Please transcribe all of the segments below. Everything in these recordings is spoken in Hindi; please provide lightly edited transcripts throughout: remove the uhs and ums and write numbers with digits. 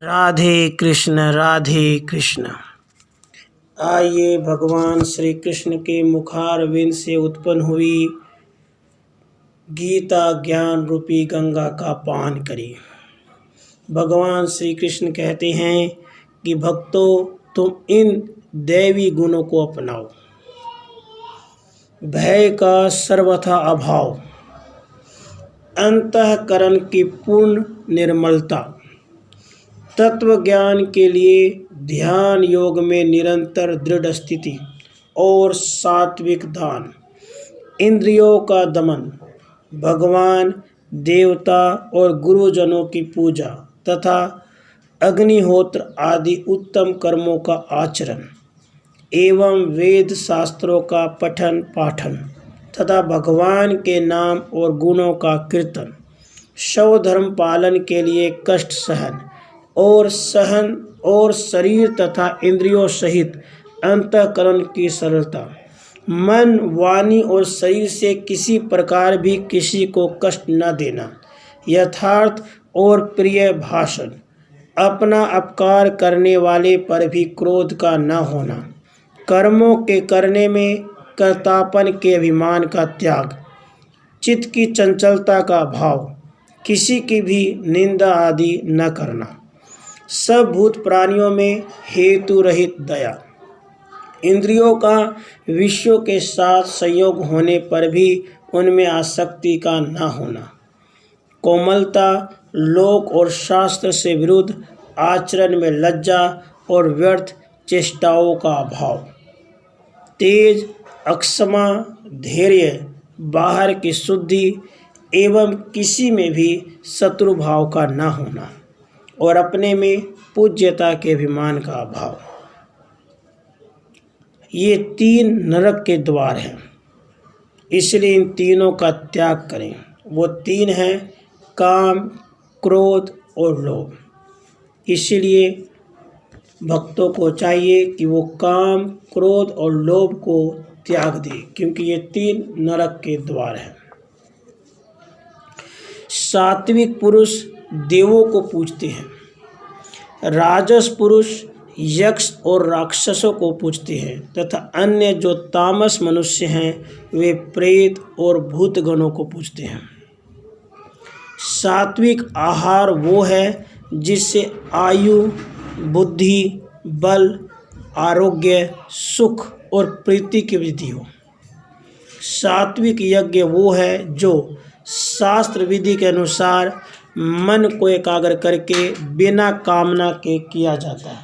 राधे कृष्ण। आइए भगवान श्री कृष्ण के मुखारविंद से उत्पन्न हुई गीता ज्ञान रूपी गंगा का पान करिए। भगवान श्री कृष्ण कहते हैं कि भक्तों, तुम इन दैवी गुणों को अपनाओ। भय का सर्वथा अभाव, अंतःकरण की पूर्ण निर्मलता, तत्व ज्ञान के लिए ध्यान योग में निरंतर दृढ़ स्थिति और सात्विक दान, इंद्रियों का दमन, भगवान, देवता और गुरुजनों की पूजा तथा अग्निहोत्र आदि उत्तम कर्मों का आचरण एवं वेद शास्त्रों का पठन पाठन तथा भगवान के नाम और गुणों का कीर्तन, शव धर्म पालन के लिए कष्ट सहन और शरीर तथा इंद्रियों सहित अंतःकरण की सरलता, मन, वाणी और शरीर से किसी प्रकार भी किसी को कष्ट न देना, यथार्थ और प्रिय भाषण, अपना अपकार करने वाले पर भी क्रोध का न होना, कर्मों के करने में कर्तापन के अभिमान का त्याग, चित्त की चंचलता का भाव, किसी की भी निंदा आदि न करना, सब भूत प्राणियों में हेतु रहित दया, इंद्रियों का विषयों के साथ संयोग होने पर भी उनमें आसक्ति का न होना, कोमलता, लोक और शास्त्र से विरुद्ध आचरण में लज्जा और व्यर्थ चेष्टाओं का अभाव, तेज, अक्षमा, धैर्य, बाहर की शुद्धि एवं किसी में भी शत्रु भाव का न होना और अपने में पूज्यता के अभिमान का अभाव। ये 3 नरक के द्वार हैं, इसलिए इन तीनों का त्याग करें। वो 3 हैं काम, क्रोध और लोभ। इसलिए भक्तों को चाहिए कि वो काम, क्रोध और लोभ को त्याग दें, क्योंकि ये 3 नरक के द्वार हैं। सात्विक पुरुष देवों को पूजते हैं, राजस पुरुष यक्ष और राक्षसों को पूजते हैं तथा अन्य जो तामस मनुष्य हैं वे प्रेत और भूतगणों को पूजते हैं। सात्विक आहार वो है जिससे आयु, बुद्धि, बल, आरोग्य, सुख और प्रीति की वृद्धि हो। सात्विक यज्ञ वो है जो शास्त्र विधि के अनुसार मन को एकाग्र करके बिना कामना के किया जाता है।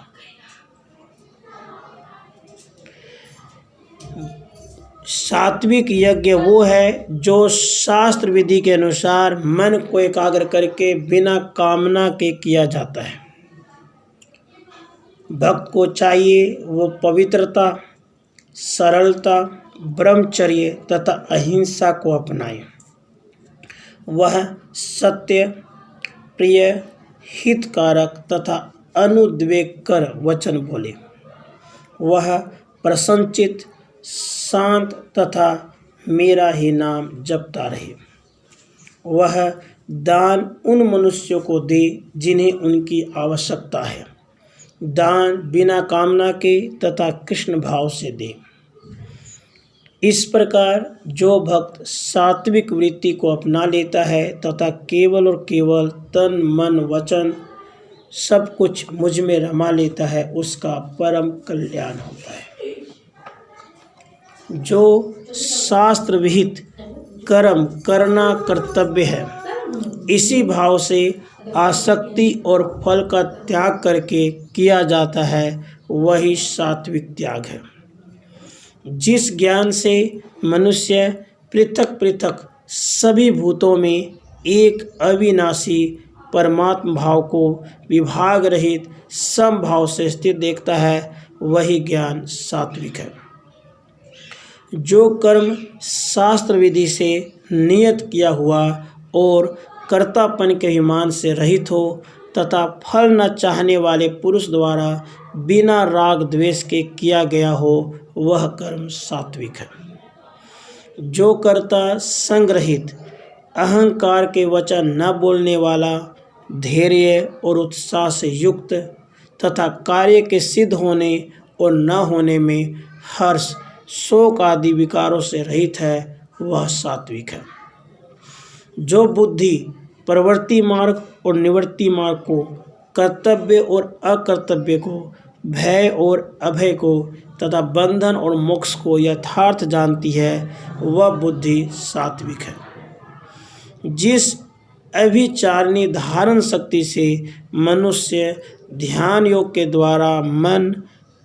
सात्विक यज्ञ वो है जो शास्त्र विधि के अनुसार मन को एकाग्र करके बिना कामना के किया जाता है। भक्त को चाहिए वो पवित्रता, सरलता, ब्रह्मचर्य तथा अहिंसा को अपनाए। वह सत्य, प्रिय, हितकारक तथा अनुद्वेगकर वचन बोले। वह प्रसन्नचित्त, शांत तथा मेरा ही नाम जपता रहे। वह दान उन मनुष्यों को दे जिन्हें उनकी आवश्यकता है। दान बिना कामना के तथा कृष्ण भाव से दे। इस प्रकार जो भक्त सात्विक वृत्ति को अपना लेता है तथा केवल और केवल तन, मन, वचन सब कुछ मुझ में रमा लेता है, उसका परम कल्याण होता है। जो शास्त्र विहित कर्म करना कर्तव्य है, इसी भाव से आसक्ति और फल का त्याग करके किया जाता है, वही सात्विक त्याग है। जिस ज्ञान से मनुष्य पृथक पृथक सभी भूतों में एक अविनाशी परमात्मा भाव को विभाग रहित समभाव से स्थित देखता है, वही ज्ञान सात्विक है। जो कर्म शास्त्र विधि से नियत किया हुआ और कर्तापन के अभिमान से रहित हो तथा फल न चाहने वाले पुरुष द्वारा बिना राग द्वेष के किया गया हो, वह कर्म सात्विक है। जो कर्ता संग्रहित, अहंकार के वचन न बोलने वाला, धैर्य और उत्साह से युक्त तथा कार्य के सिद्ध होने और न होने में हर्ष, शोक आदि विकारों से रहित है, वह सात्विक है। जो बुद्धि प्रवृत्ति मार्ग और निवृत्ति मार्ग को, कर्तव्य और अकर्तव्य को, भय और अभय को तथा बंधन और मोक्ष को यथार्थ जानती है, वह बुद्धि सात्विक है। जिस अभिचारिणी धारण शक्ति से मनुष्य ध्यान योग के द्वारा मन,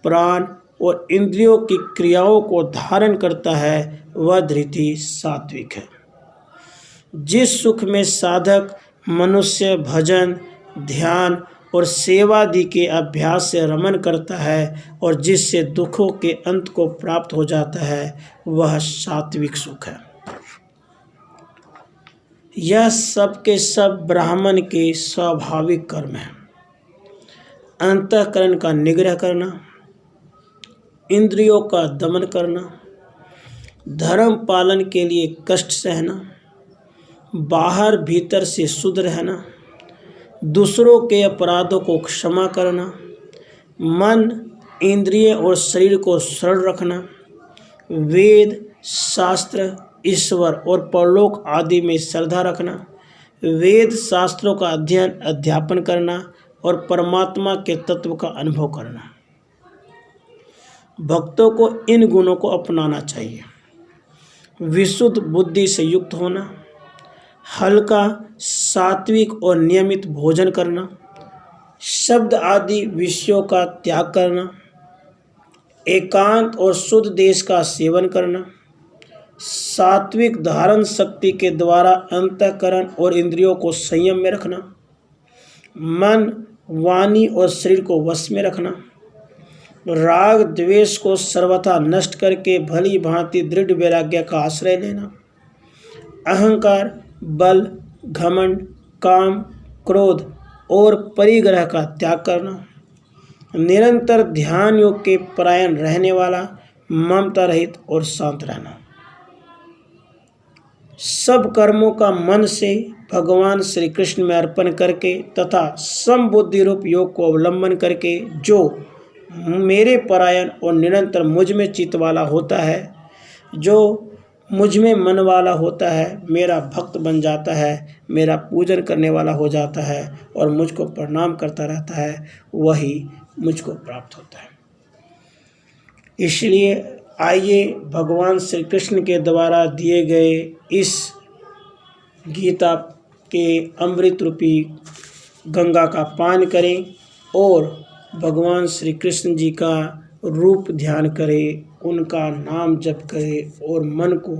प्राण और इंद्रियों की क्रियाओं को धारण करता है, वह धृति सात्विक है। जिस सुख में साधक मनुष्य भजन, ध्यान और सेवादि के अभ्यास से रमन करता है और जिससे दुखों के अंत को प्राप्त हो जाता है, वह सात्विक सुख है। यह सब के सब ब्राह्मण के स्वाभाविक कर्म है। अंतःकरण का निग्रह करना, इंद्रियों का दमन करना, धर्म पालन के लिए कष्ट सहना, बाहर भीतर से शुद्ध रहना, दूसरों के अपराधों को क्षमा करना, मन, इंद्रिय और शरीर को सरल रखना, वेद, शास्त्र, ईश्वर और परलोक आदि में श्रद्धा रखना, वेद शास्त्रों का अध्ययन अध्यापन करना और परमात्मा के तत्व का अनुभव करना। भक्तों को इन गुणों को अपनाना चाहिए। विशुद्ध बुद्धि से युक्त होना, हल्का, सात्विक और नियमित भोजन करना, शब्द आदि विषयों का त्याग करना, एकांत और शुद्ध देश का सेवन करना, सात्विक धारण शक्ति के द्वारा अंतःकरण और इंद्रियों को संयम में रखना, मन, वाणी और शरीर को वश में रखना, राग द्वेष को सर्वथा नष्ट करके भली भांति दृढ़ वैराग्य का आश्रय लेना, अहंकार, बल, घमंड, काम, क्रोध और परिग्रह का त्याग करना, निरंतर ध्यान योग के परायण रहने वाला, ममता रहित और शांत रहना, सब कर्मों का मन से भगवान श्री कृष्ण में अर्पण करके तथा समबुद्धि रूप योग को अवलंबन करके जो मेरे परायण और निरंतर मुझ में चित्त वाला होता है, जो मुझ में मन वाला होता है, मेरा भक्त बन जाता है, मेरा पूजन करने वाला हो जाता है और मुझको प्रणाम करता रहता है, वही मुझको प्राप्त होता है। इसलिए आइए भगवान श्री कृष्ण के द्वारा दिए गए इस गीता के अमृत रूपी गंगा का पान करें और भगवान श्री कृष्ण जी का रूप ध्यान करें, उनका नाम जप करें और मन को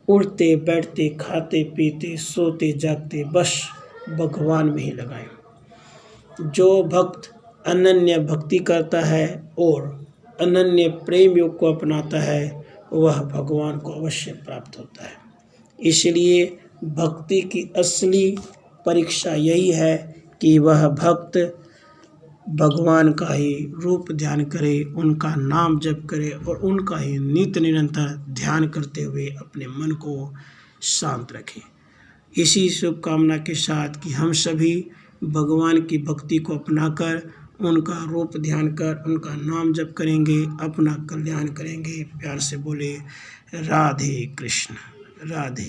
उठते बैठते खाते पीते सोते जागते बस भगवान में ही लगाएं। जो भक्त अनन्य भक्ति करता है और अनन्य प्रेम योग को अपनाता है, वह भगवान को अवश्य प्राप्त होता है। इसलिए भक्ति की असली परीक्षा यही है कि वह भक्त भगवान का ही रूप ध्यान करे, उनका नाम जप करे और उनका ही नित्य निरंतर ध्यान करते हुए अपने मन को शांत रखे। इसी शुभकामना के साथ कि हम सभी भगवान की भक्ति को अपनाकर उनका रूप ध्यान कर उनका नाम जप करेंगे, अपना कल्याण करेंगे। प्यार से बोले राधे कृष्ण, राधे।